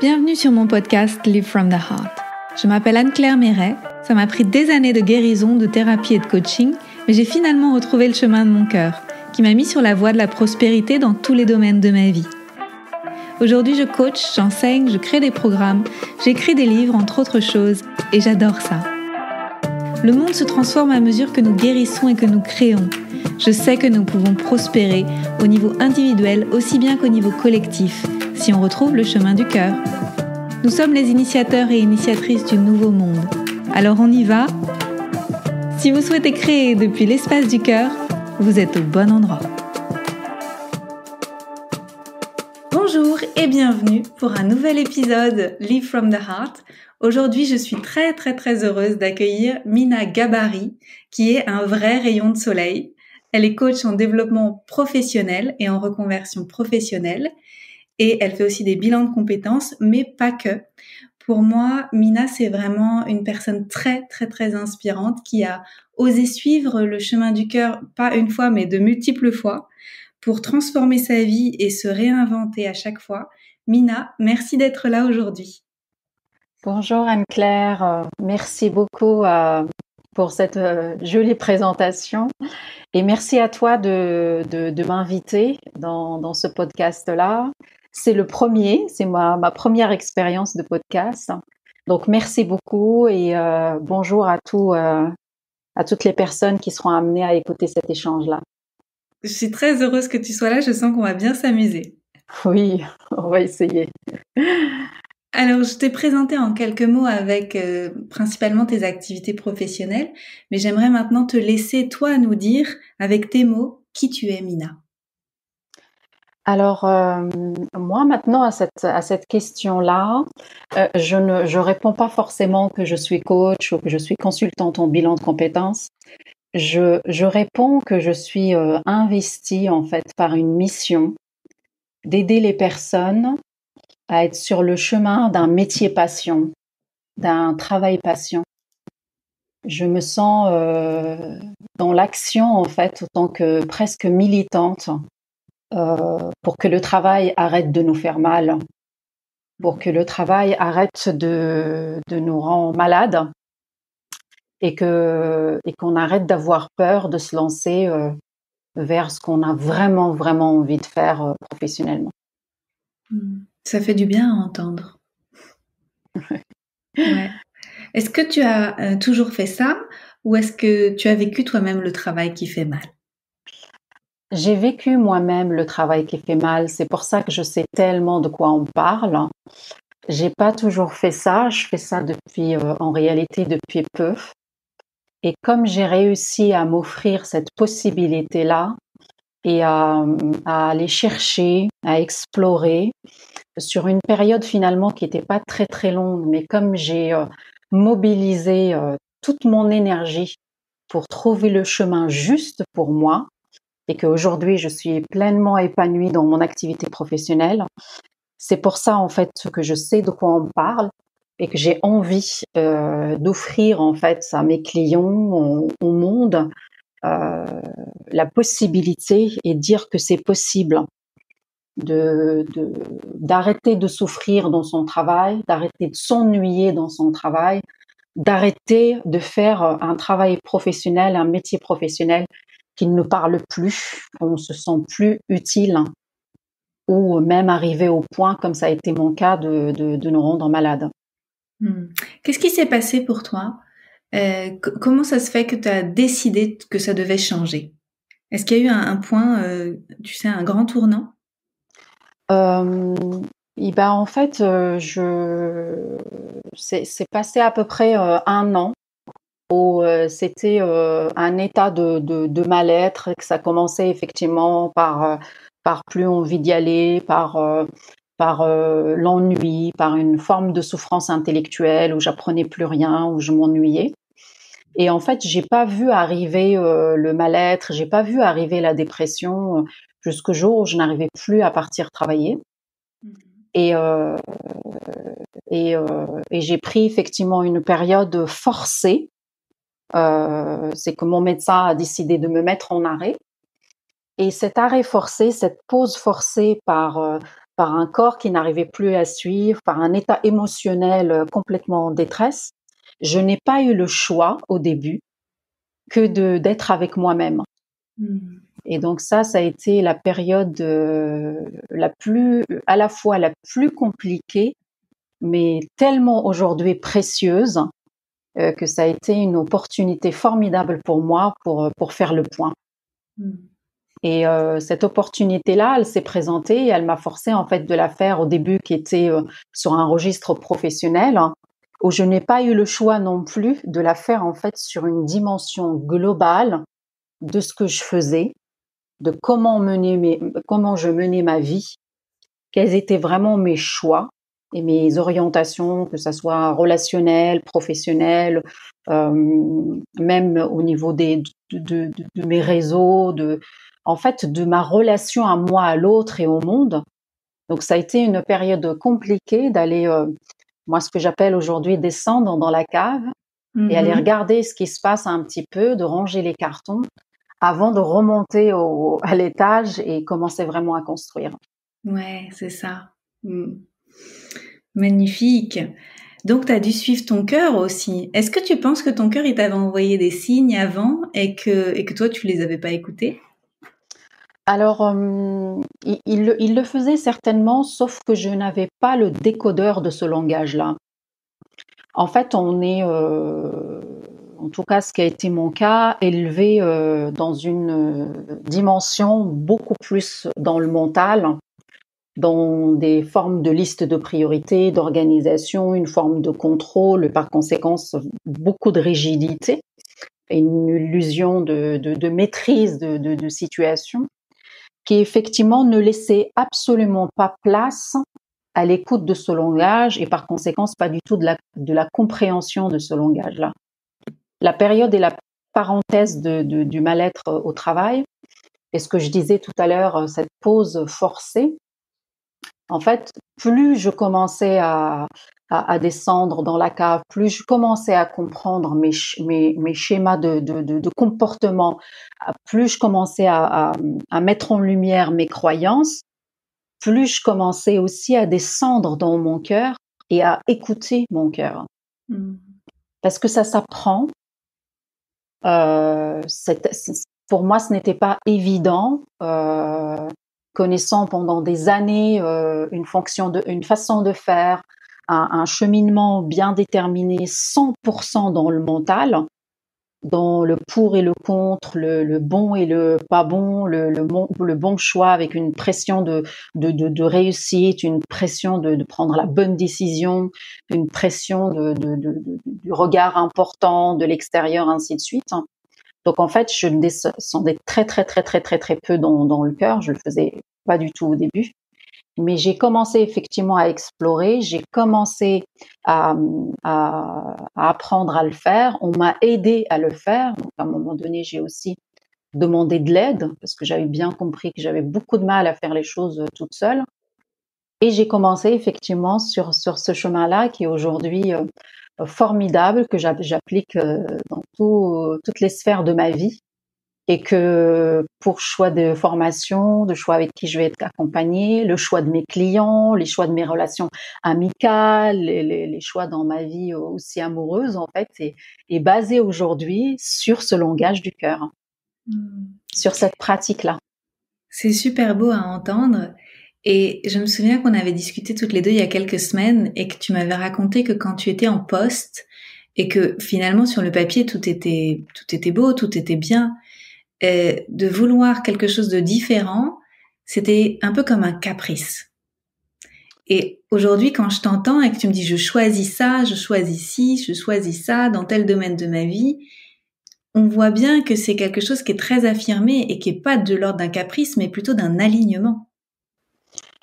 Bienvenue sur mon podcast Live from the Heart. Je m'appelle Anne-Claire Méret, ça m'a pris des années de guérison, de thérapie et de coaching, mais j'ai finalement retrouvé le chemin de mon cœur, qui m'a mis sur la voie de la prospérité dans tous les domaines de ma vie. Aujourd'hui, je coach, j'enseigne, je crée des programmes, j'écris des livres, entre autres choses, et j'adore ça. Le monde se transforme à mesure que nous guérissons et que nous créons. Je sais que nous pouvons prospérer au niveau individuel aussi bien qu'au niveau collectif, si on retrouve le chemin du cœur. Nous sommes les initiateurs et initiatrices du nouveau monde. Alors on y va ? Si vous souhaitez créer depuis l'espace du cœur, vous êtes au bon endroit. Bonjour et bienvenue pour un nouvel épisode Live from the Heart. Aujourd'hui, je suis très heureuse d'accueillir Mina Gabari, qui est un vrai rayon de soleil. Elle est coach en développement professionnel et en reconversion professionnelle. Et elle fait aussi des bilans de compétences, mais pas que. Pour moi, Mina, c'est vraiment une personne très inspirante qui a osé suivre le chemin du cœur, pas une fois, mais de multiples fois, pour transformer sa vie et se réinventer à chaque fois. Mina, merci d'être là aujourd'hui. Bonjour Anne-Claire, merci beaucoup pour cette jolie présentation et merci à toi de m'inviter dans ce podcast-là. C'est le premier, c'est ma première expérience de podcast. Donc merci beaucoup et bonjour à toutes les personnes qui seront amenées à écouter cet échange-là. Je suis très heureuse que tu sois là, je sens qu'on va bien s'amuser. Oui, on va essayer. Alors, je t'ai présenté en quelques mots avec principalement tes activités professionnelles, mais j'aimerais maintenant te laisser, toi, nous dire, avec tes mots, qui tu es, Mina. Alors, moi maintenant à cette question-là, je réponds pas forcément que je suis coach ou que je suis consultante en bilan de compétences. Je réponds que je suis investie en fait par une mission d'aider les personnes à être sur le chemin d'un métier passion, d'un travail passion. Je me sens dans l'action en fait, en tant que presque militante pour que le travail arrête de nous faire mal, pour que le travail arrête de nous rendre malades et qu'on arrête d'avoir peur de se lancer vers ce qu'on a vraiment envie de faire professionnellement. Ça fait du bien à entendre. Ouais. Est-ce que tu as toujours fait ça ou est-ce que tu as vécu toi-même le travail qui fait mal ? J'ai vécu moi-même le travail qui fait mal, c'est pour ça que je sais tellement de quoi on parle. J'ai pas toujours fait ça, je fais ça en réalité depuis peu. Et comme j'ai réussi à m'offrir cette possibilité-là et à aller chercher, à explorer sur une période finalement qui n'était pas très longue, mais comme j'ai mobilisé toute mon énergie pour trouver le chemin juste pour moi et qu'aujourd'hui je suis pleinement épanouie dans mon activité professionnelle, c'est pour ça en fait que je sais de quoi on parle et que j'ai envie d'offrir en fait à mes clients, au monde, la possibilité et dire que c'est possible d'arrêter de souffrir dans son travail, d'arrêter de s'ennuyer dans son travail, d'arrêter de faire un travail professionnel, un métier professionnel qui ne nous parle plus, on se sent plus utile ou même arriver au point, comme ça a été mon cas, de nous rendre malades. Qu'est-ce qui s'est passé pour toi ? Comment ça se fait que tu as décidé que ça devait changer ? Est-ce qu'il y a eu un point, un grand tournant ? Et ben en fait, c'est passé à peu près 1 an où c'était un état de mal-être, que ça commençait effectivement par plus envie d'y aller, par l'ennui, par une forme de souffrance intellectuelle où j'apprenais plus rien, où je m'ennuyais. Et en fait, j'ai pas vu arriver le mal-être, j'ai pas vu arriver la dépression jusqu'au jour où je n'arrivais plus à partir travailler. Et j'ai pris effectivement une période forcée. C'est que mon médecin a décidé de me mettre en arrêt. Et cet arrêt forcé, cette pause forcée par par un corps qui n'arrivait plus à suivre, par un état émotionnel complètement en détresse. Je n'ai pas eu le choix au début que d'être avec moi-même. Et donc ça a été la période à la fois la plus compliquée, mais tellement aujourd'hui précieuse que ça a été une opportunité formidable pour moi pour faire le point. Et cette opportunité-là, elle s'est présentée et elle m'a forcé en fait de la faire au début qui était sur un registre professionnel, hein, où je n'ai pas eu le choix non plus de la faire en fait sur une dimension globale de ce que je faisais, de comment je menais ma vie, quels étaient vraiment mes choix et mes orientations, que ça soit relationnelles, professionnelles, même au niveau de mes réseaux, en fait, de ma relation à moi, à l'autre et au monde. Donc, ça a été une période compliquée d'aller, moi, ce que j'appelle aujourd'hui descendre dans la cave et aller regarder ce qui se passe un petit peu, de ranger les cartons avant de remonter à l'étage et commencer vraiment à construire. Ouais, c'est ça. Magnifique. Donc, tu as dû suivre ton cœur aussi. Est-ce que tu penses que ton cœur, il t'avait envoyé des signes avant et que toi, tu les avais pas écoutés? Alors, il le faisait certainement, sauf que je n'avais pas le décodeur de ce langage-là. En fait, on est, en tout cas ce qui a été mon cas, élevé dans une dimension beaucoup plus dans le mental, dans des formes de liste de priorités, d'organisation, une forme de contrôle et par conséquent beaucoup de rigidité et une illusion de maîtrise de situation qui effectivement ne laissait absolument pas place à l'écoute de ce langage et par conséquent pas du tout de la compréhension de ce langage-là. La période et la parenthèse du mal-être au travail, et ce que je disais tout à l'heure, cette pause forcée, en fait, plus je commençais à descendre dans la cave, plus je commençais à comprendre mes schémas de comportement, plus je commençais à mettre en lumière mes croyances, plus je commençais aussi à descendre dans mon cœur et à écouter mon cœur. Parce que ça s'apprend. Pour moi, ce n'était pas évident, connaissant pendant des années une façon de faire, un cheminement bien déterminé, 100% dans le mental, dans le pour et le contre, le bon et le pas bon, le bon choix avec une pression de réussite, une pression de prendre la bonne décision, une pression du regard important de l'extérieur, ainsi de suite. Donc en fait, je descendais très très très très très très peu dans le cœur. Je le faisais pas du tout au début, mais j'ai commencé effectivement à explorer. J'ai commencé à apprendre à le faire. On m'a aidé à le faire. Donc à un moment donné, j'ai aussi demandé de l'aide parce que j'avais bien compris que j'avais beaucoup de mal à faire les choses toute seule. Et j'ai commencé effectivement sur ce chemin-là qui est aujourd'hui formidable, que j'applique dans toutes les sphères de ma vie et que pour choix de formation, de choix avec qui je vais être accompagnée, le choix de mes clients, les choix de mes relations amicales, les choix dans ma vie aussi amoureuse en fait, est basé aujourd'hui sur ce langage du cœur, sur cette pratique-là. C'est super beau à entendre. Et je me souviens qu'on avait discuté toutes les deux il y a quelques semaines et que tu m'avais raconté que quand tu étais en poste et que finalement sur le papier tout était beau, tout était bien, de vouloir quelque chose de différent, c'était un peu comme un caprice. Et aujourd'hui, quand je t'entends et que tu me dis je choisis ça, je choisis ci, je choisis ça dans tel domaine de ma vie, on voit bien que c'est quelque chose qui est très affirmé et qui est pas de l'ordre d'un caprice, mais plutôt d'un alignement.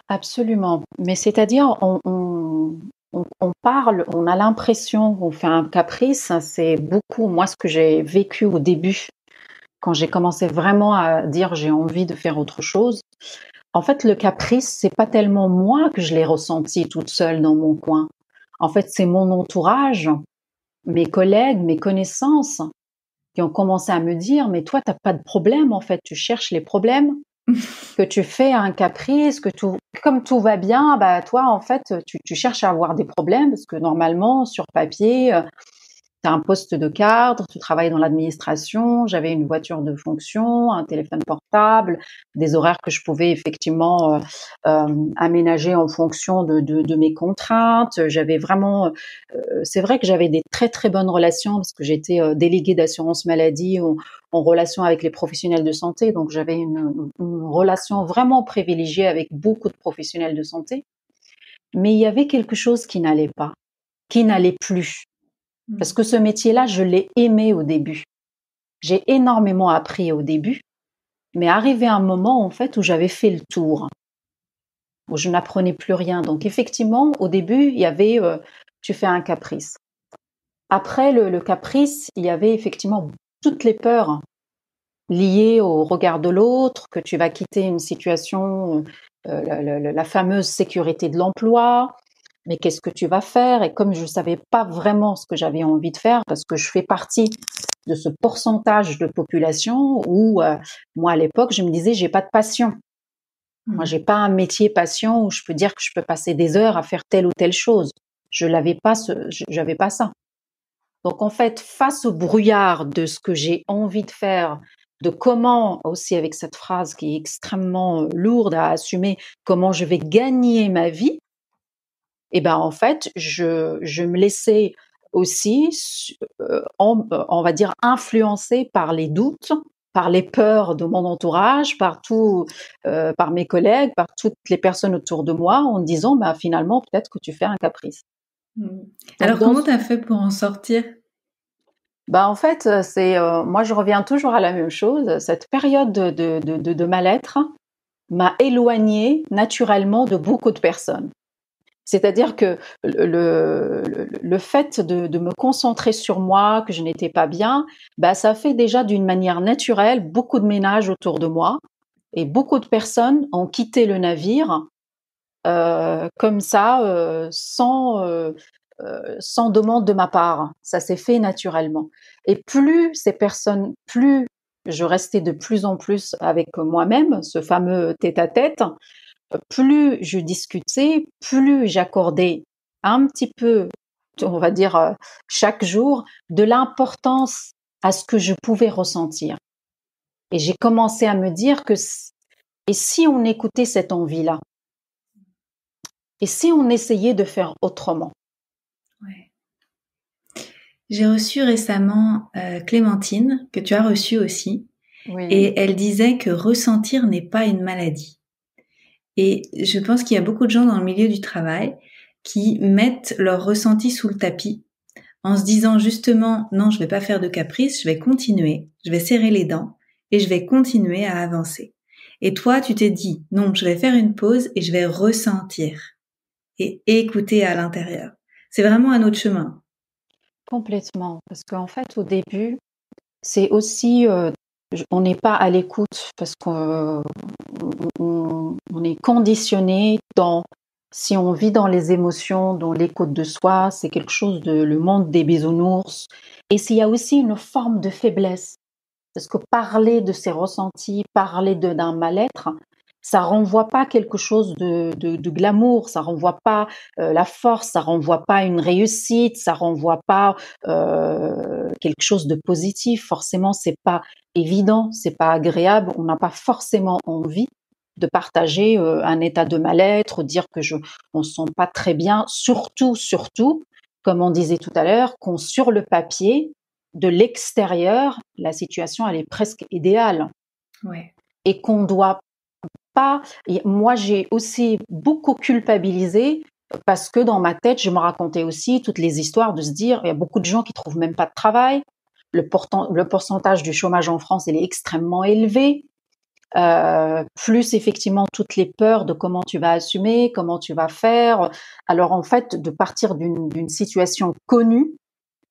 Absolument. Mais c'est-à-dire, on parle, on a l'impression qu'on fait un caprice. C'est beaucoup, moi, ce que j'ai vécu au début, quand j'ai commencé vraiment à dire j'ai envie de faire autre chose. En fait, le caprice, c'est pas tellement moi que je l'ai ressenti toute seule dans mon coin. En fait, c'est mon entourage, mes collègues, mes connaissances qui ont commencé à me dire, mais toi, t'as pas de problème, en fait, tu cherches les problèmes. que tu fais un caprice, comme tout va bien, bah toi en fait tu cherches à avoir des problèmes parce que normalement sur papier tu as un poste de cadre, tu travailles dans l'administration, j'avais une voiture de fonction, un téléphone portable, des horaires que je pouvais effectivement aménager en fonction de mes contraintes. J'avais vraiment, c'est vrai que j'avais des très très bonnes relations parce que j'étais déléguée d'assurance maladie en relation avec les professionnels de santé, donc j'avais une relation vraiment privilégiée avec beaucoup de professionnels de santé. Mais il y avait quelque chose qui n'allait pas, qui n'allait plus. Parce que ce métier-là, je l'ai aimé au début. J'ai énormément appris au début, mais arrivé un moment en fait où j'avais fait le tour, où je n'apprenais plus rien. Donc effectivement, au début, il y avait tu fais un caprice. Après le caprice, il y avait effectivement toutes les peurs liées au regard de l'autre, que tu vas quitter une situation, la fameuse sécurité de l'emploi. Mais qu'est-ce que tu vas faire? Et comme je ne savais pas vraiment ce que j'avais envie de faire, parce que je fais partie de ce pourcentage de population où, moi à l'époque, je me disais, j'ai pas de passion. Moi, j'ai pas un métier passion où je peux dire que je peux passer des heures à faire telle ou telle chose. J'avais pas ça. Donc en fait, face au brouillard de ce que j'ai envie de faire, de comment aussi avec cette phrase qui est extrêmement lourde à assumer, comment je vais gagner ma vie, et ben en fait, je me laissais aussi, on va dire, influencer par les doutes, par les peurs de mon entourage, par mes collègues, par toutes les personnes autour de moi, en me disant, bah finalement, peut-être que tu fais un caprice. Alors, comment tu as fait pour en sortir? Bah en fait, moi je reviens toujours à la même chose. Cette période de mal-être m'a éloignée naturellement de beaucoup de personnes. C'est-à-dire que le fait de me concentrer sur moi, que je n'étais pas bien, bah, ça fait déjà d'une manière naturelle beaucoup de ménage autour de moi et beaucoup de personnes ont quitté le navire comme ça, sans demande de ma part. Ça s'est fait naturellement. Et plus je restais de plus en plus avec moi-même, ce fameux tête-à-tête, plus je discutais, plus j'accordais un petit peu, on va dire, chaque jour, de l'importance à ce que je pouvais ressentir. Et j'ai commencé à me dire et si on écoutait cette envie-là? Et si on essayait de faire autrement? Ouais. J'ai reçu récemment Clémentine, que tu as reçue aussi, Oui. et elle disait que ressentir n'est pas une maladie. Et je pense qu'il y a beaucoup de gens dans le milieu du travail qui mettent leur ressenti sous le tapis en se disant justement non, je vais pas faire de caprice, je vais continuer, je vais serrer les dents et je vais continuer à avancer. Et toi, tu t'es dit non, je vais faire une pause et je vais ressentir et écouter à l'intérieur. C'est vraiment un autre chemin. Complètement. Parce qu'en fait, au début, c'est aussi, on n'est pas à l'écoute parce qu'on on est conditionné si on vit dans les émotions, dans l'écoute de soi, c'est quelque chose le monde des bisounours. Et s'il y a aussi une forme de faiblesse, parce que parler de ses ressentis, parler d'un mal-être, ça renvoie pas quelque chose de glamour, ça renvoie pas la force, ça renvoie pas une réussite, ça renvoie pas quelque chose de positif. Forcément, c'est pas évident, c'est pas agréable, on n'a pas forcément envie de partager un état de mal-être, dire que on se sent pas très bien, surtout, comme on disait tout à l'heure, qu'on sur le papier, de l'extérieur, la situation elle est presque idéale. Ouais. Et qu'on doit pas. Et moi, j'ai aussi beaucoup culpabilisé parce que dans ma tête, je me racontais aussi toutes les histoires de se dire, il y a beaucoup de gens qui trouvent même pas de travail. Le pourcentage du chômage en France, il est extrêmement élevé. Plus effectivement toutes les peurs de comment tu vas assumer, comment tu vas faire. Alors en fait, de partir d'une situation connue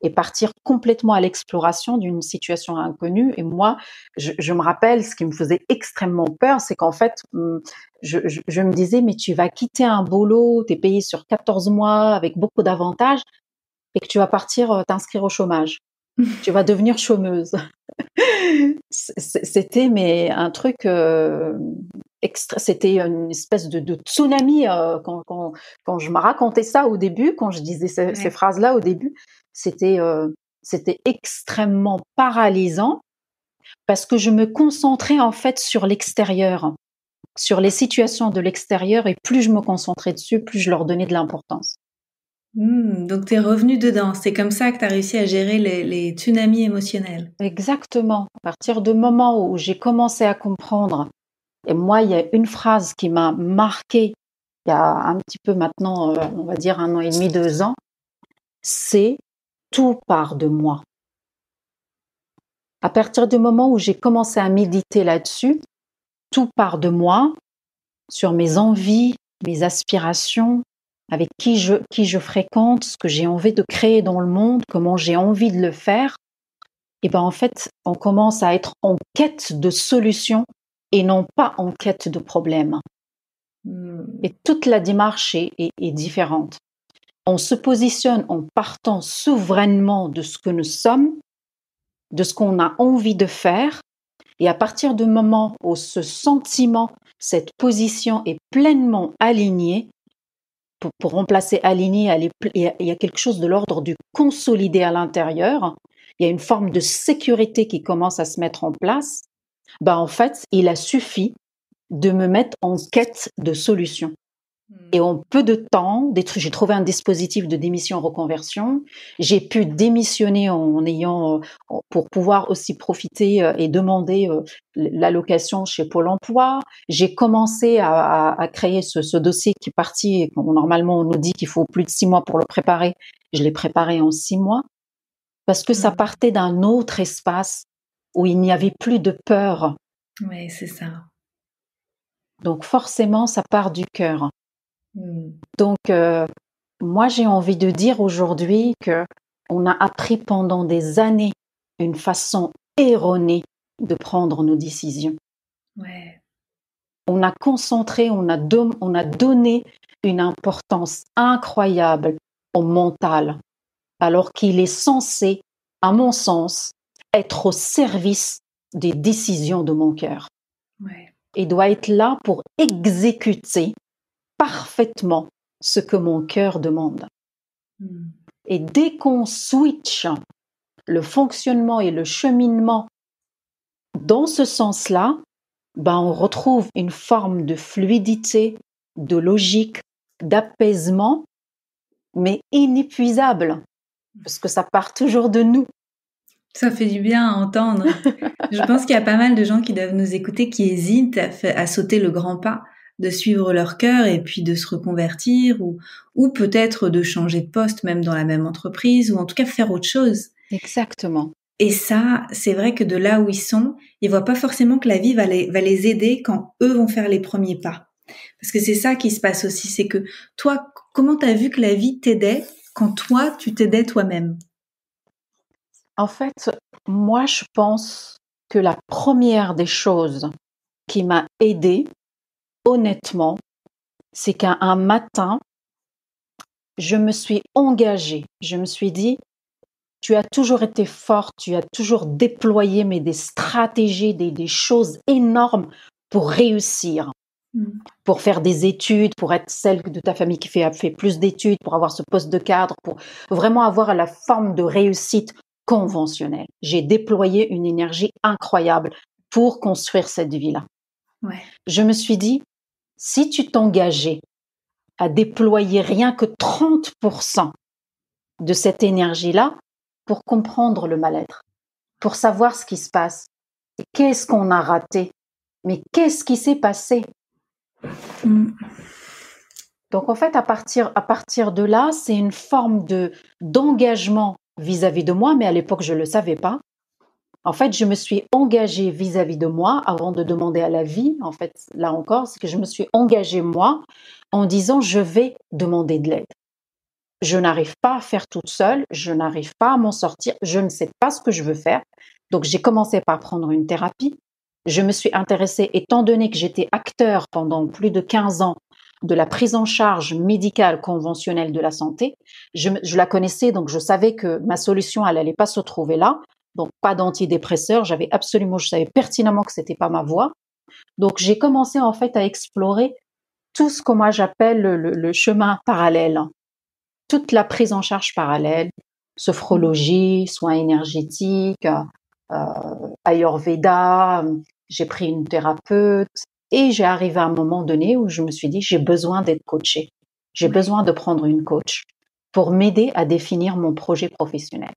et partir complètement à l'exploration d'une situation inconnue. Et moi, je me rappelle, ce qui me faisait extrêmement peur, c'est qu'en fait, je me disais, mais tu vas quitter un boulot, tu es payé sur 14 mois avec beaucoup d'avantages, et que tu vas partir t'inscrire au chômage. Tu vas devenir chômeuse. C'était mais un truc c'était une espèce de tsunami quand je me racontais ça au début, quand je disais ces phrases-là au début, c'était extrêmement paralysant parce que je me concentrais en fait sur l'extérieur, sur les situations de l'extérieur et plus je me concentrais dessus, plus je leur donnais de l'importance. Donc t'es revenu dedans. C'est comme ça que t'as réussi à gérer les tsunamis émotionnels. Exactement. À partir du moment où j'ai commencé à comprendre, et moi, il y a une phrase qui m'a marquée il y a un petit peu maintenant, on va dire 1 an et demi, 2 ans, c'est tout part de moi. À partir du moment où j'ai commencé à méditer là-dessus, tout part de moi, sur mes envies, mes aspirations, avec qui je fréquente, ce que j'ai envie de créer dans le monde, comment j'ai envie de le faire. Et ben en fait, on commence à être en quête de solutions et non pas en quête de problèmes. Et toute la démarche est différente. On se positionne en partant souverainement de ce que nous sommes, de ce qu'on a envie de faire. Et à partir du moment où ce sentiment, cette position est pleinement alignée, pour remplacer aligné, il y a quelque chose de l'ordre du consolidé à l'intérieur, il y a une forme de sécurité qui commence à se mettre en place, ben en fait, il a suffi de me mettre en quête de solutions. Et en peu de temps, j'ai trouvé un dispositif de démission reconversion. J'ai pu démissionner pour pouvoir aussi profiter et demander l'allocation chez Pôle emploi. J'ai commencé à créer ce dossier qui est parti. Et normalement, on nous dit qu'il faut plus de 6 mois pour le préparer. Je l'ai préparé en 6 mois parce que ça partait d'un autre espace où il n'y avait plus de peur. Oui, c'est ça. Donc forcément, ça part du cœur. Donc, moi, j'ai envie de dire aujourd'hui que on a appris pendant des années une façon erronée de prendre nos décisions. Ouais. On a concentré, on a donné une importance incroyable au mental, alors qu'il est censé, à mon sens, être au service des décisions de mon cœur. Ouais. Et doit être là pour exécuter parfaitement ce que mon cœur demande. Et dès qu'on switch le fonctionnement et le cheminement dans ce sens-là, ben on retrouve une forme de fluidité, de logique, d'apaisement, mais inépuisable, parce que ça part toujours de nous. Ça fait du bien à entendre. Je pense qu'il y a pas mal de gens qui doivent nous écouter, qui hésitent à sauter le grand pas, de suivre leur cœur et puis de se reconvertir ou peut-être de changer de poste même dans la même entreprise ou en tout cas faire autre chose. Exactement. Et ça, c'est vrai que de là où ils sont, ils voient pas forcément que la vie va les aider quand eux vont faire les premiers pas. Parce que c'est ça qui se passe aussi, c'est que toi, comment t'as vu que la vie t'aidait quand toi, tu t'aidais toi-même? En fait, moi, je pense que la première des choses qui m'a aidée, honnêtement, c'est qu'un matin, je me suis engagée. Je me suis dit, tu as toujours été forte, tu as toujours déployé des stratégies, des choses énormes pour réussir, pour faire des études, pour être celle de ta famille qui fait plus d'études, pour avoir ce poste de cadre, pour vraiment avoir la forme de réussite conventionnelle. J'ai déployé une énergie incroyable pour construire cette vie-là. Ouais. Je me suis dit, si tu t'engageais à déployer rien que 30% de cette énergie-là pour comprendre le mal-être, pour savoir ce qui se passe, et qu'est-ce qu'on a raté, mais qu'est-ce qui s'est passé. Donc en fait, à partir de là, c'est une forme d'engagement vis-à-vis de moi, mais à l'époque, je ne le savais pas. En fait, je me suis engagée vis-à-vis de moi avant de demander à la vie. En fait, là encore, c'est que je me suis engagée moi en disant je vais demander de l'aide. Je n'arrive pas à faire toute seule, je n'arrive pas à m'en sortir, je ne sais pas ce que je veux faire. Donc j'ai commencé par prendre une thérapie. Je me suis intéressée, étant donné que j'étais acteur pendant plus de 15 ans de la prise en charge médicale conventionnelle de la santé, je la connaissais, donc je savais que ma solution, elle n'allait pas se trouver là. donc pas d'antidépresseurs. Je savais pertinemment que c'était pas ma voie. Donc j'ai commencé en fait à explorer tout ce que moi j'appelle le chemin parallèle, toute la prise en charge parallèle, sophrologie, soins énergétiques, Ayurveda. J'ai pris une thérapeute et j'ai arrivé à un moment donné où je me suis dit j'ai besoin d'être coachée, j'ai besoin de prendre une coach pour m'aider à définir mon projet professionnel.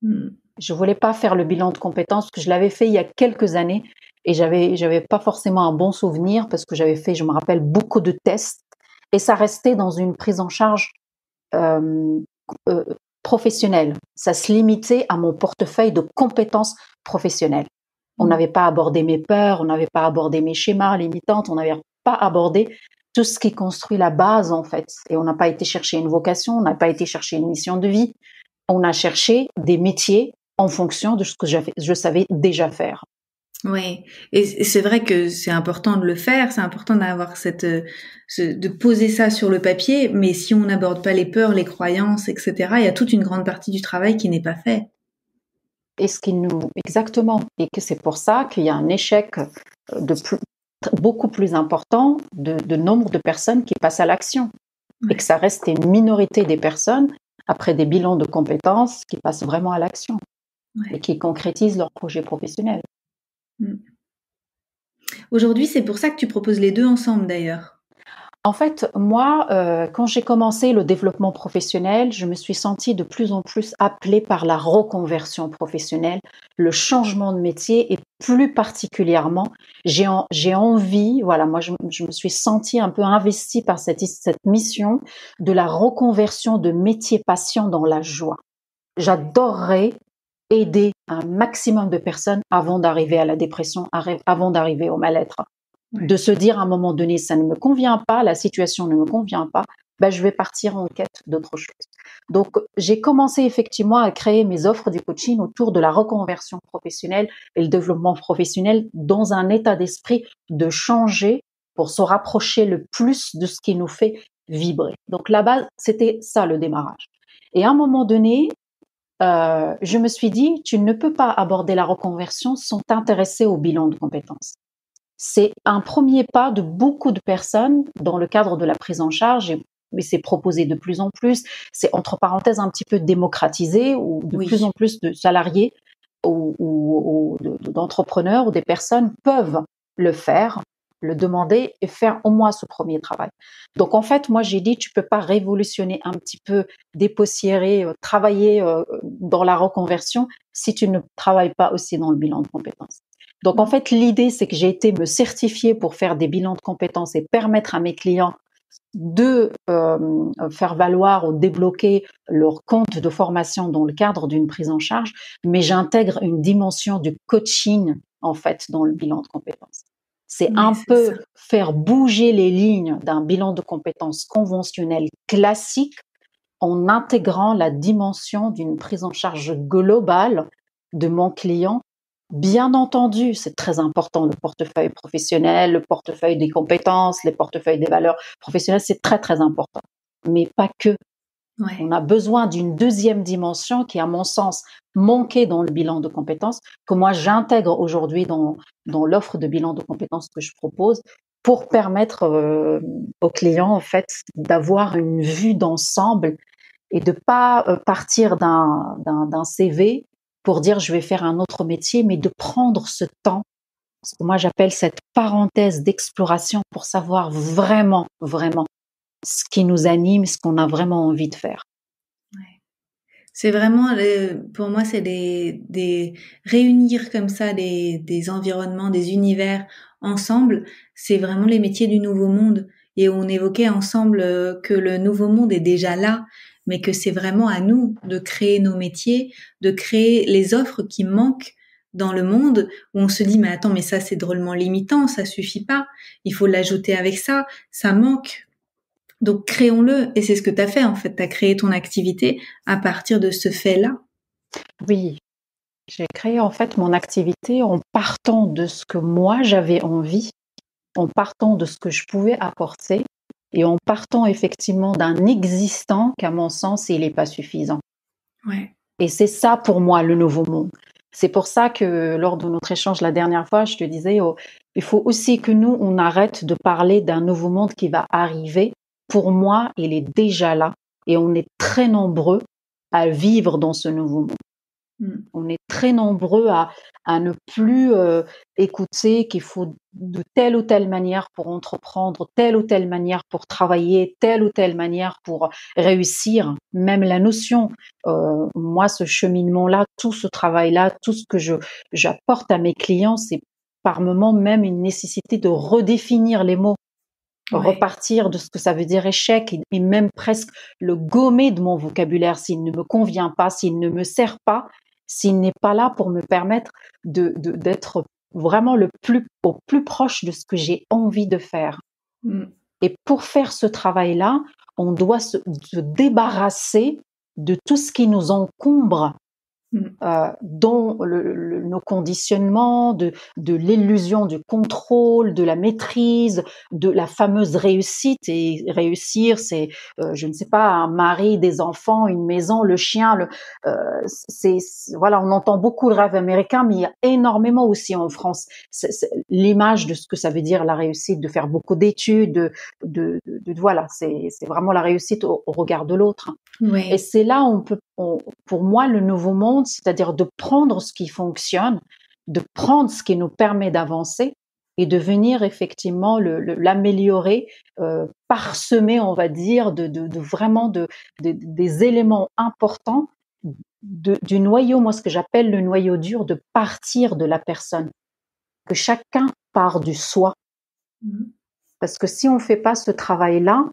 Je voulais pas faire le bilan de compétences, parce que je l'avais fait il y a quelques années et j'avais pas forcément un bon souvenir, parce que j'avais fait, je me rappelle, beaucoup de tests et ça restait dans une prise en charge euh, professionnelle. Ça se limitait à mon portefeuille de compétences professionnelles. On n'avait pas abordé mes peurs, on n'avait pas abordé mes schémas limitantes, on n'avait pas abordé tout ce qui construit la base en fait. Et on n'a pas été chercher une vocation, on n'a pas été chercher une mission de vie. On a cherché des métiers en fonction de ce que je savais déjà faire. Oui, et c'est vrai que c'est important de le faire, c'est important d'avoir de poser ça sur le papier, mais si on n'aborde pas les peurs, les croyances, etc., il y a toute une grande partie du travail qui n'est pas fait. Et exactement, et que c'est pour ça qu'il y a un échec beaucoup plus important de nombre de personnes qui passent à l'action, et que ça reste une minorité des personnes après des bilans de compétences qui passent vraiment à l'action et qui concrétisent leur projet professionnel. Aujourd'hui, c'est pour ça que tu proposes les deux ensemble d'ailleurs. En fait, moi, quand j'ai commencé le développement professionnel, je me suis sentie de plus en plus appelée par la reconversion professionnelle, le changement de métier, et plus particulièrement, j'ai envie, voilà, moi je me suis sentie un peu investie par cette mission de la reconversion de métier patient dans la joie. J'adorerais aider un maximum de personnes avant d'arriver à la dépression, avant d'arriver au mal-être. De se dire à un moment donné, ça ne me convient pas, la situation ne me convient pas, je vais partir en quête d'autre chose. Donc, j'ai commencé effectivement à créer mes offres du coaching autour de la reconversion professionnelle et le développement professionnel dans un état d'esprit de changer pour se rapprocher le plus de ce qui nous fait vibrer. Donc, là-bas, c'était ça le démarrage. Et à un moment donné, je me suis dit, tu ne peux pas aborder la reconversion sans t'intéresser au bilan de compétences. C'est un premier pas de beaucoup de personnes dans le cadre de la prise en charge, mais c'est proposé de plus en plus. C'est entre parenthèses un petit peu démocratisé, où de plus en plus de salariés ou d'entrepreneurs ou des personnes peuvent le faire, le demander et faire au moins ce premier travail. Donc en fait, moi j'ai dit, tu peux pas révolutionner un petit peu, dépoussiérer, travailler dans la reconversion si tu ne travailles pas aussi dans le bilan de compétences. Donc en fait, l'idée, c'est que j'ai été me certifier pour faire des bilans de compétences et permettre à mes clients de faire valoir ou débloquer leur compte de formation dans le cadre d'une prise en charge, mais j'intègre une dimension du coaching en fait dans le bilan de compétences. C'est faire bouger les lignes d'un bilan de compétences conventionnel classique en intégrant la dimension d'une prise en charge globale de mon client. Bien entendu, c'est très important, le portefeuille professionnel, le portefeuille des compétences, les portefeuilles des valeurs professionnelles, c'est très, très important. Mais pas que. On a besoin d'une deuxième dimension qui, à mon sens, manquait dans le bilan de compétences, que moi j'intègre aujourd'hui dans l'offre de bilan de compétences que je propose, pour permettre aux clients, en fait, d'avoir une vue d'ensemble et de pas partir d'un CV pour dire je vais faire un autre métier, mais de prendre ce temps, ce que moi j'appelle cette parenthèse d'exploration, pour savoir vraiment, vraiment ce qui nous anime, ce qu'on a vraiment envie de faire. C'est vraiment, pour moi, c'est des réunir comme ça des environnements, des univers ensemble. C'est vraiment les métiers du nouveau monde. Et on évoquait ensemble que le nouveau monde est déjà là, mais que c'est vraiment à nous de créer nos métiers, de créer les offres qui manquent dans le monde, où on se dit, mais attends, mais ça c'est drôlement limitant, ça suffit pas. Il faut l'ajouter avec ça manque. Donc créons-le, et c'est ce que tu as fait en fait, tu as créé ton activité à partir de ce fait-là. Oui, j'ai créé en fait mon activité en partant de ce que moi j'avais envie, en partant de ce que je pouvais apporter et en partant effectivement d'un existant qu'à mon sens il n'est pas suffisant. Ouais. Et c'est ça pour moi le nouveau monde. C'est pour ça que lors de notre échange la dernière fois, je te disais, il faut aussi que nous, on arrête de parler d'un nouveau monde qui va arriver. Pour moi, il est déjà là et on est très nombreux à vivre dans ce nouveau monde. On est très nombreux à ne plus écouter qu'il faut de telle ou telle manière pour entreprendre, telle ou telle manière pour travailler, telle ou telle manière pour réussir. Même la notion, moi, ce cheminement-là, tout ce travail-là, tout ce que j'apporte à mes clients, c'est par moments même une nécessité de redéfinir les mots. Ouais. Repartir de ce que ça veut dire échec et même presque le gommer de mon vocabulaire s'il ne me convient pas, s'il ne me sert pas, s'il n'est pas là pour me permettre d'être vraiment au plus proche de ce que j'ai envie de faire. Et pour faire ce travail-là, on doit se débarrasser de tout ce qui nous encombre, dont nos conditionnements, de l'illusion du contrôle, de la maîtrise, de la fameuse réussite. Et réussir, c'est, je ne sais pas, un mari, des enfants, une maison, le chien. Voilà, on entend beaucoup le rêve américain, mais il y a énormément aussi en France l'image de ce que ça veut dire la réussite, de faire beaucoup d'études, voilà, c'est vraiment la réussite au regard de l'autre. Ouais. Et c'est là pour moi, le nouveau monde, c'est-à-dire de prendre ce qui fonctionne, de prendre ce qui nous permet d'avancer et de venir effectivement l'améliorer, parsemer, on va dire, vraiment des éléments importants du noyau, moi ce que j'appelle le noyau dur, de partir de la personne, que chacun part du soi. Parce que si on fait pas ce travail-là,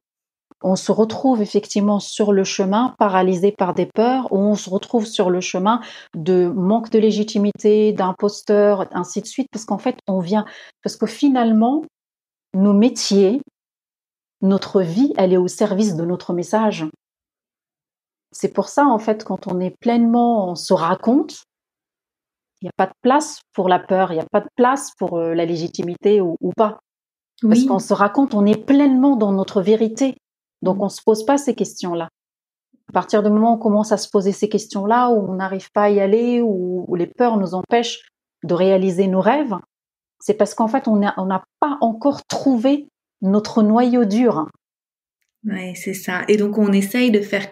on se retrouve effectivement sur le chemin paralysé par des peurs, ou on se retrouve sur le chemin de manque de légitimité, d'imposteur, ainsi de suite, parce qu'en fait, parce que finalement, nos métiers, notre vie, elle est au service de notre message. C'est pour ça, en fait, quand on se raconte, il n'y a pas de place pour la peur, il n'y a pas de place pour la légitimité ou pas. Oui. Parce qu'on se raconte, on est pleinement dans notre vérité. Donc, on ne se pose pas ces questions-là. À partir du moment où on commence à se poser ces questions-là, où on n'arrive pas à y aller, où les peurs nous empêchent de réaliser nos rêves, c'est parce qu'en fait, on n'a pas encore trouvé notre noyau dur. Ouais, c'est ça. Et donc, on essaye de faire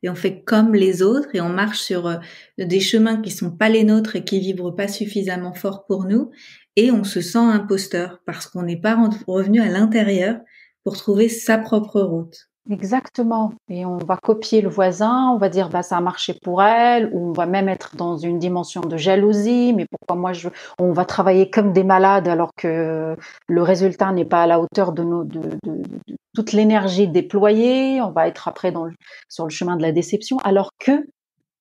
et on fait comme les autres, et on marche sur des chemins qui sont pas les nôtres et qui vibrent pas suffisamment fort pour nous, et on se sent imposteur parce qu'on n'est pas revenu à l'intérieur pour trouver sa propre route. Exactement. Et on va copier le voisin, on va dire bah ça a marché pour elle, ou on va même être dans une dimension de jalousie, mais pourquoi on va travailler comme des malades alors que le résultat n'est pas à la hauteur de toute l'énergie déployée, on va être après sur le chemin de la déception, alors que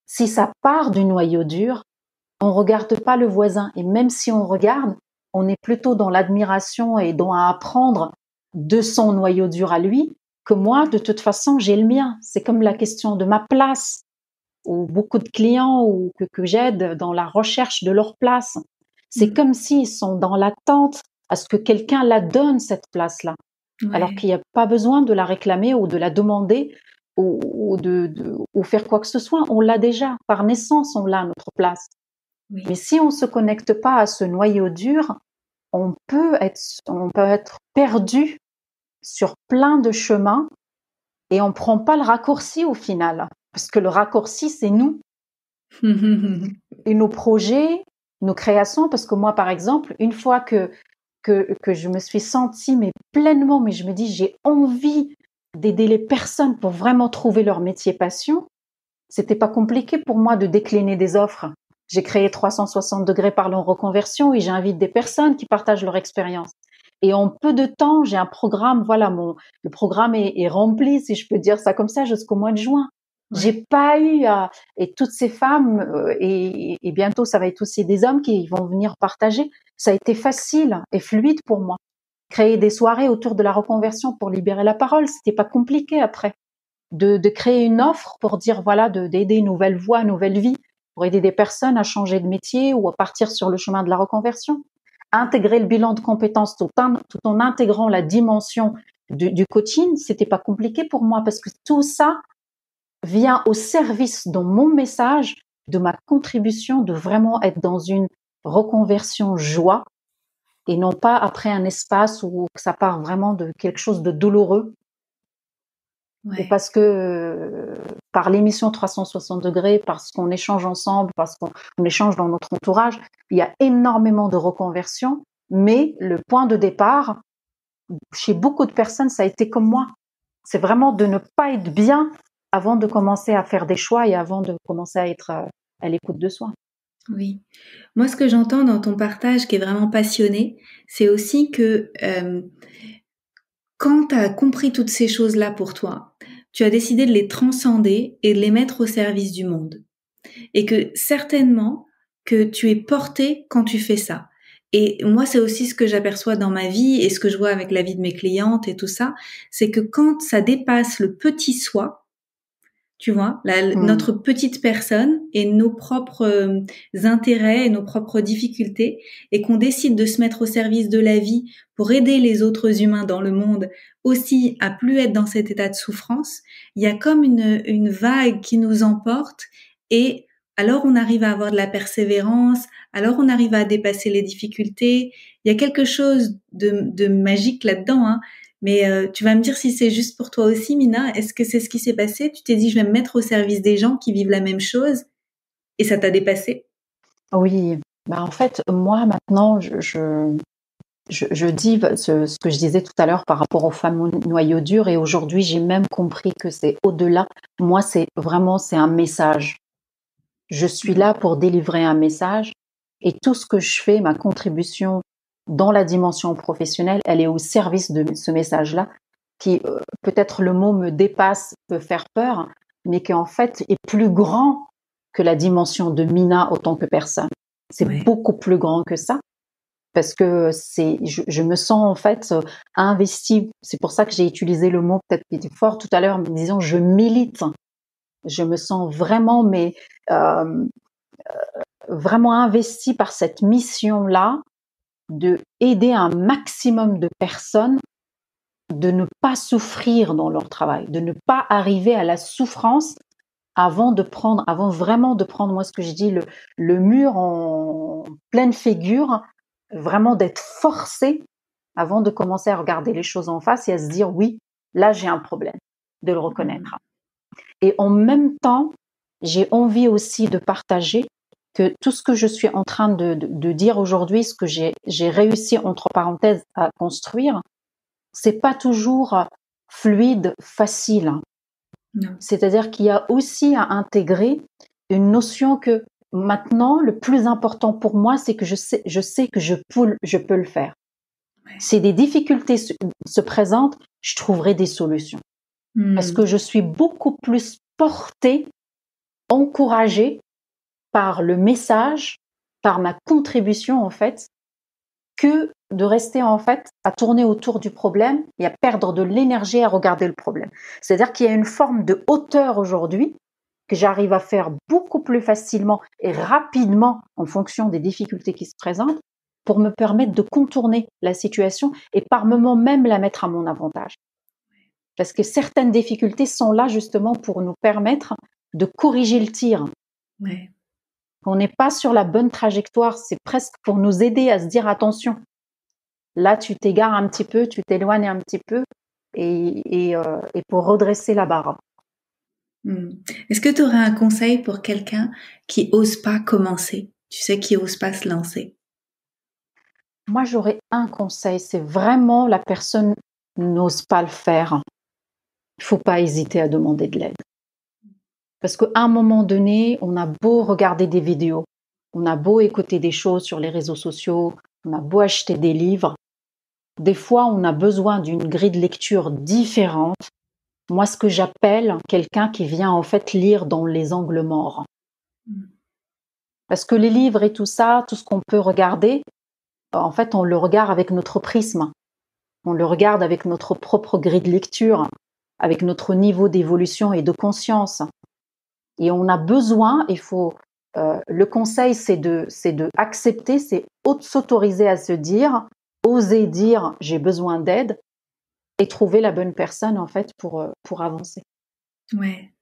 si ça part du noyau dur, on regarde pas le voisin, et même si on regarde, on est plutôt dans l'admiration et dans à apprendre de son noyau dur à lui, que moi, de toute façon, j'ai le mien. C'est comme la question de ma place, ou beaucoup de clients ou que j'aide dans la recherche de leur place. C'est comme s'ils sont dans l'attente à ce que quelqu'un la donne, cette place-là. Ouais. Alors qu'il n'y a pas besoin de la réclamer ou de la demander ou faire quoi que ce soit. On l'a déjà. Par naissance, on l'a, notre place. Oui. Mais si on ne se connecte pas à ce noyau dur, on peut être perdu sur plein de chemins et on prend pas le raccourci au final, parce que le raccourci, c'est nous. Et nos projets, nos créations, parce que moi, par exemple, une fois que je me suis sentie mais pleinement, mais je me dis, j'ai envie d'aider les personnes pour vraiment trouver leur métier passion, c'était pas compliqué pour moi de décliner des offres. J'ai créé 360 degrés Parlons Reconversion et j'invite des personnes qui partagent leur expérience. Et en peu de temps, j'ai un programme, voilà, le programme est rempli, si je peux dire ça comme ça, jusqu'au mois de juin. Ouais. J'ai pas eu et toutes ces femmes, et bientôt ça va être aussi des hommes qui vont venir partager. Ça a été facile et fluide pour moi. Créer des soirées autour de la reconversion pour libérer la parole, c'était pas compliqué après. De créer une offre pour dire, voilà, d'aider une nouvelle voie, une nouvelle vie, pour aider des personnes à changer de métier ou à partir sur le chemin de la reconversion. Intégrer le bilan de compétences tout en intégrant la dimension du coaching, c'était pas compliqué pour moi parce que tout ça vient au service de mon message de ma contribution, de vraiment être dans une reconversion joie et non pas après un espace où ça part vraiment de quelque chose de douloureux. Ou parce que par l'émission 360 degrés, parce qu'on échange ensemble, parce qu'on échange dans notre entourage, il y a énormément de reconversions, mais le point de départ, chez beaucoup de personnes, ça a été comme moi. C'est vraiment de ne pas être bien avant de commencer à faire des choix et avant de commencer à être à l'écoute de soi. Oui. Moi, ce que j'entends dans ton partage qui est vraiment passionné, c'est aussi que quand tu as compris toutes ces choses-là pour toi, tu as décidé de les transcender et de les mettre au service du monde. Et que certainement que tu es porté quand tu fais ça. Et moi, c'est aussi ce que j'aperçois dans ma vie et ce que je vois avec la vie de mes clientes et tout ça, c'est que quand ça dépasse le petit soi, tu vois, notre petite personne et nos propres intérêts et nos propres difficultés, et qu'on décide de se mettre au service de la vie pour aider les autres humains dans le monde aussi à plus être dans cet état de souffrance, il y a comme une vague qui nous emporte, et alors on arrive à avoir de la persévérance, alors on arrive à dépasser les difficultés. Il y a quelque chose de magique là-dedans, hein. Mais tu vas me dire si c'est juste pour toi aussi, Mina. Est-ce que c'est ce qui s'est passé? Tu t'es dit, je vais me mettre au service des gens qui vivent la même chose et ça t'a dépassé? Oui, en fait, moi maintenant, je dis ce que je disais tout à l'heure par rapport aux femmes au noyau dur, et aujourd'hui, j'ai même compris que c'est au-delà. Moi, c'est un message. Je suis là pour délivrer un message, et tout ce que je fais, ma contribution dans la dimension professionnelle, elle est au service de ce message-là, qui peut-être le mot me dépasse, peut faire peur, mais qui en fait est plus grand que la dimension de Mina autant que personne. C'est beaucoup plus grand que ça, parce que je me sens en fait investie. C'est pour ça que j'ai utilisé le mot peut-être qui était fort tout à l'heure, mais disons je milite. Je me sens vraiment, vraiment investie par cette mission-là, de aider un maximum de personnes de ne pas souffrir dans leur travail, de ne pas arriver à la souffrance avant vraiment de prendre, moi ce que je dis, le mur en pleine figure, vraiment d'être forcé avant de commencer à regarder les choses en face et à se dire oui, là j'ai un problème, de le reconnaître. Et en même temps, j'ai envie aussi de partager que tout ce que je suis en train de dire aujourd'hui, ce que j'ai réussi entre parenthèses à construire, c'est pas toujours fluide, facile. Non. C'est-à-dire qu'il y a aussi à intégrer une notion que maintenant, le plus important pour moi, c'est que je sais que je peux le faire. Si des difficultés se présentent, je trouverai des solutions. Parce que je suis beaucoup plus portée, encouragée par le message, par ma contribution en fait, que de rester en fait à tourner autour du problème et à perdre de l'énergie à regarder le problème. C'est-à-dire qu'il y a une forme de hauteur aujourd'hui que j'arrive à faire beaucoup plus facilement et rapidement en fonction des difficultés qui se présentent pour me permettre de contourner la situation et par moments même la mettre à mon avantage. Parce que certaines difficultés sont là justement pour nous permettre de corriger le tir. Ouais. On n'est pas sur la bonne trajectoire, c'est presque pour nous aider à se dire attention. Là, tu t'égares un petit peu, tu t'éloignes un petit peu et pour redresser la barre. Est-ce que tu aurais un conseil pour quelqu'un qui ose pas commencer? Tu sais, qui ose pas se lancer? Moi, j'aurais un conseil, c'est vraiment la personne n'ose pas le faire. Il faut pas hésiter à demander de l'aide. Parce qu'à un moment donné, on a beau regarder des vidéos, on a beau écouter des choses sur les réseaux sociaux, on a beau acheter des livres, des fois, on a besoin d'une grille de lecture différente. Moi, ce que j'appelle quelqu'un qui vient en fait lire dans les angles morts. Parce que les livres et tout ça, tout ce qu'on peut regarder, en fait, on le regarde avec notre prisme. On le regarde avec notre propre grille de lecture, avec notre niveau d'évolution et de conscience. Et on a besoin, le conseil, c'est de accepter, c'est s'autoriser à se dire, oser dire j'ai besoin d'aide et trouver la bonne personne en fait pour avancer. Ouais.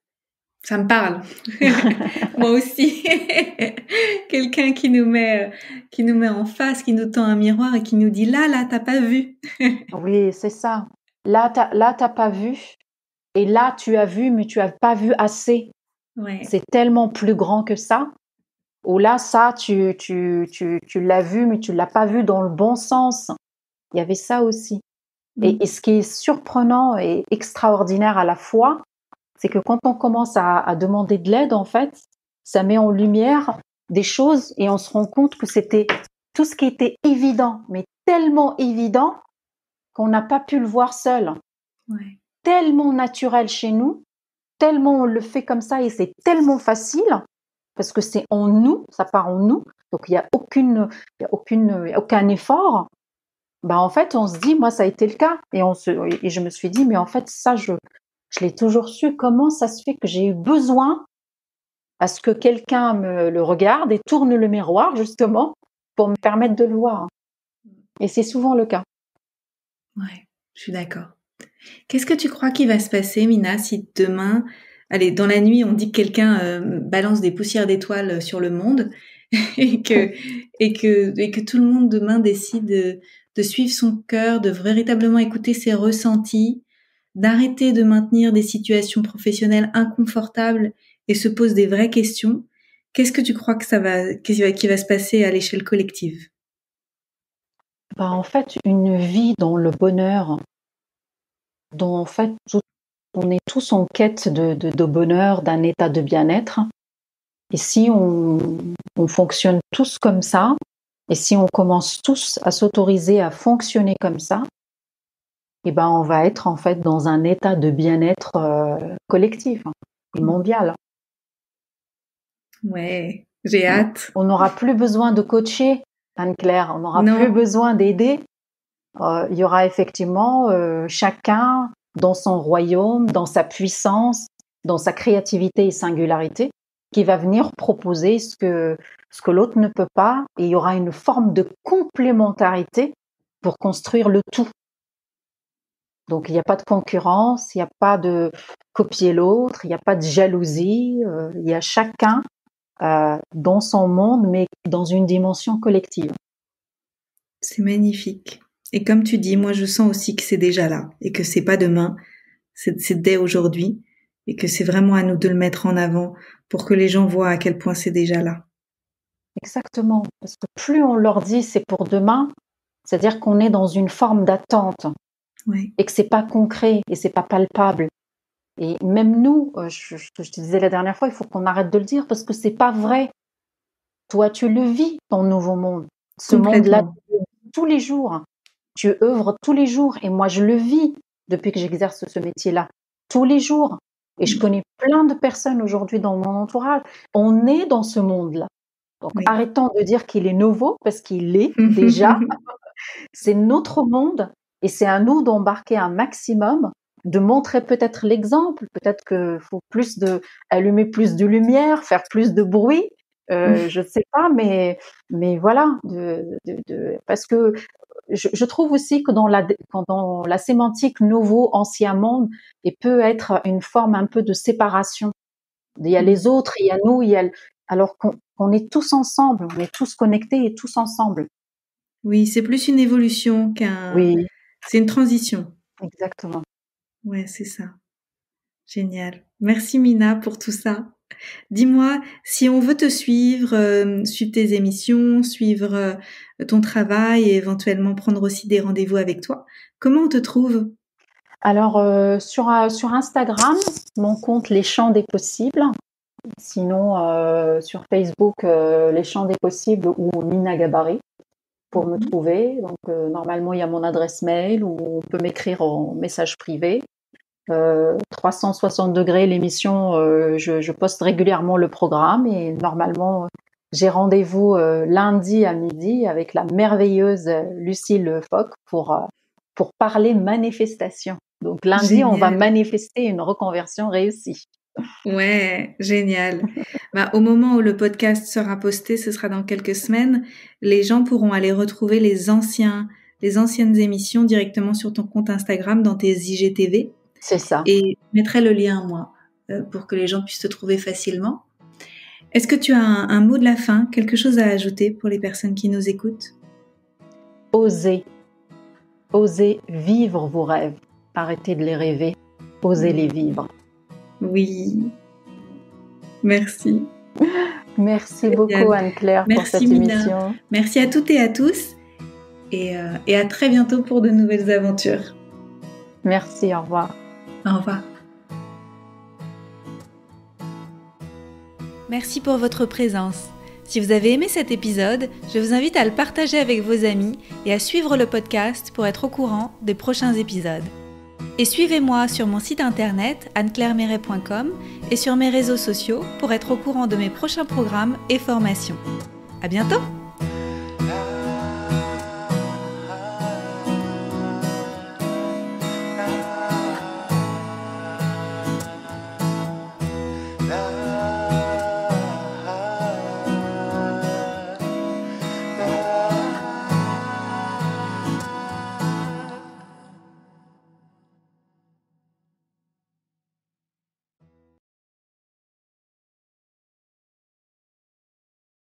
Ça me parle. Moi aussi. Quelqu'un qui nous met en face, qui nous tend un miroir et qui nous dit là, t'as pas vu. Oui, c'est ça. Là, t'as pas vu. Et là, tu as vu, mais tu as pas vu assez. Ouais. C'est tellement plus grand que ça. Ou là, ça, tu l'as vu, mais tu l'as pas vu dans le bon sens. Il y avait ça aussi. Et ce qui est surprenant et extraordinaire à la fois, c'est que quand on commence à demander de l'aide, en fait, ça met en lumière des choses et on se rend compte que c'était tout ce qui était évident, mais tellement évident qu'on n'a pas pu le voir seul. Ouais. Tellement naturel chez nous, tellement on le fait comme ça et c'est tellement facile parce que c'est en nous, ça part en nous, donc il y a aucun effort. Bah en fait, on se dit, moi ça a été le cas et je me suis dit, mais en fait ça je l'ai toujours su. Comment ça se fait que j'ai eu besoin à ce que quelqu'un me le regarde et tourne le miroir justement pour me permettre de le voir. Et c'est souvent le cas. Ouais, je suis d'accord. Qu'est-ce que tu crois qu'il va se passer, Mina, si demain, allez, dans la nuit, on dit que quelqu'un balance des poussières d'étoiles sur le monde et que tout le monde demain décide de suivre son cœur, de véritablement écouter ses ressentis, d'arrêter de maintenir des situations professionnelles inconfortables et se pose des vraies questions. Qu'est-ce que tu crois que qui va se passer à l'échelle collective? Bah, en fait, une vie dans le bonheur, dont en fait on est tous en quête de bonheur, d'un état de bien-être. Et si on fonctionne tous comme ça, et si on commence tous à s'autoriser à fonctionner comme ça, eh ben on va être en fait dans un état de bien-être collectif et mondial. Ouais, j'ai hâte. On n'aura plus besoin de coacher, Anne-Claire, on n'aura Non. plus besoin d'aider. Il y aura effectivement chacun dans son royaume, dans sa puissance, dans sa créativité et singularité, qui va venir proposer ce que l'autre ne peut pas, et il y aura une forme de complémentarité pour construire le tout. Donc il n'y a pas de concurrence, il n'y a pas de copier l'autre, il n'y a pas de jalousie, il y a chacun dans son monde, mais dans une dimension collective. C'est magnifique. Et comme tu dis, moi je sens aussi que c'est déjà là et que c'est pas demain, c'est dès aujourd'hui et que c'est vraiment à nous de le mettre en avant pour que les gens voient à quel point c'est déjà là. Exactement, parce que plus on leur dit c'est pour demain, c'est-à-dire qu'on est dans une forme d'attente Ouais. et que c'est pas concret et c'est pas palpable. Et même nous, je te disais la dernière fois, il faut qu'on arrête de le dire parce que c'est pas vrai. Toi, tu le vis, ton nouveau monde. Ce monde-là, Complètement. tu le vis tous les jours. Tu œuvres tous les jours et moi, je le vis depuis que j'exerce ce métier-là. Tous les jours. Et je connais plein de personnes aujourd'hui dans mon entourage. On est dans ce monde-là. Donc, Oui. arrêtons de dire qu'il est nouveau parce qu'il est déjà. C'est notre monde et c'est à nous d'embarquer un maximum, de montrer peut-être l'exemple, peut-être qu'il faut allumer plus de lumière, faire plus de bruit, je ne sais pas, mais voilà, parce que je trouve aussi que dans la sémantique nouveau, ancien monde, il peut être une forme un peu de séparation. Il y a les autres, il y a nous, alors qu'on est tous ensemble, on est tous connectés et tous ensemble. Oui, c'est plus une évolution Oui, c'est une transition. exactement. Ouais, c'est ça. Génial. Merci Mina pour tout ça. Dis-moi, si on veut te suivre, suivre tes émissions, suivre ton travail et éventuellement prendre aussi des rendez-vous avec toi, comment on te trouve? Alors, sur Instagram, mon compte Les Champs des Possibles. Sinon, sur Facebook, Les Champs des Possibles ou Mina Gabarret pour me trouver. Donc, normalement, il y a mon adresse mail ou on peut m'écrire en message privé. 360 degrés l'émission, je poste régulièrement le programme et normalement, j'ai rendez-vous lundi à midi avec la merveilleuse Lucille Foch pour parler manifestation. Donc lundi, on va Génial. manifester une reconversion réussie. Ouais, génial. Bah, au moment où le podcast sera posté, ce sera dans quelques semaines, les gens pourront aller retrouver les anciennes émissions directement sur ton compte Instagram dans tes IGTV. C'est ça. Et je mettrai le lien, moi, pour que les gens puissent te trouver facilement. Est-ce que tu as un mot de la fin, quelque chose à ajouter pour les personnes qui nous écoutent ? Osez vivre vos rêves. Arrêtez de les rêver, osez les vivre. Oui, merci. Merci beaucoup Anne-Claire pour cette émission. Merci à toutes et à tous et à très bientôt pour de nouvelles aventures. Merci, au revoir. Au revoir. Merci pour votre présence. Si vous avez aimé cet épisode, je vous invite à le partager avec vos amis et à suivre le podcast pour être au courant des prochains épisodes. Et suivez-moi sur mon site internet anneclairemeret.com et sur mes réseaux sociaux pour être au courant de mes prochains programmes et formations. À bientôt!